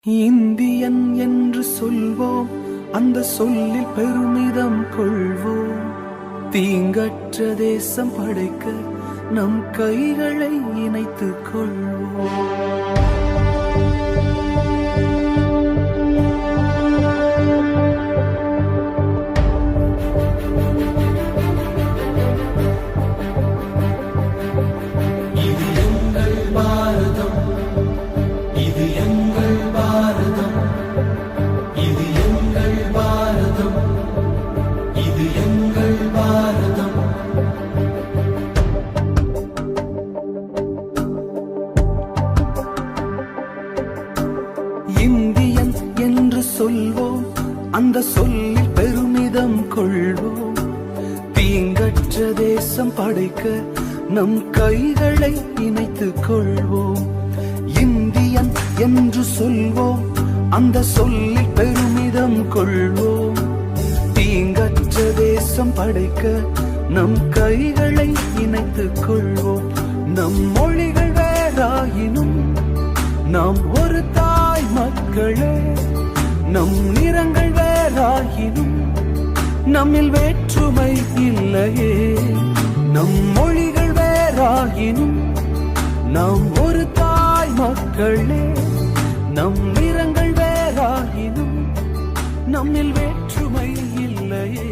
Indian என்று சொல்வோம், அந்த சொல்லில் பெருமிதம் கொள்வோம். தீங்கற்ற தேசம் படைக்க நம் கைகளை இணைத்துக் கொள்வோம். இந்தியன் என்று சொல்வோம், அந்த சொல்லில் பெருமிதம் கொள்வோம். தீங்கற்ற தேசம் படைக்க நம் கைகளை இணைத்துக் கொள்வோம். இந்தியன் என்று சொல்வோம், அந்த சொல்லில் பெருமிதம் கொள்வோம். தீங்கற்ற தேசம் படைக்க நம் கைகளை இணைத்துக் கொள்வோம். நம் மொழிகள் வேறாயினும் நாம் ஒரு தாய் மக்களே. நம் நிறங்கள் வேறாயினும் நம்மில் வேற்றுமை இல்லையே. நம் மொழிகள் வேறாயினும் நாம் ஒரு தாய் மக்களே. நம் நிறங்கள் வேறாயினும் நம்மில் வேற்றுமை இல்லையே.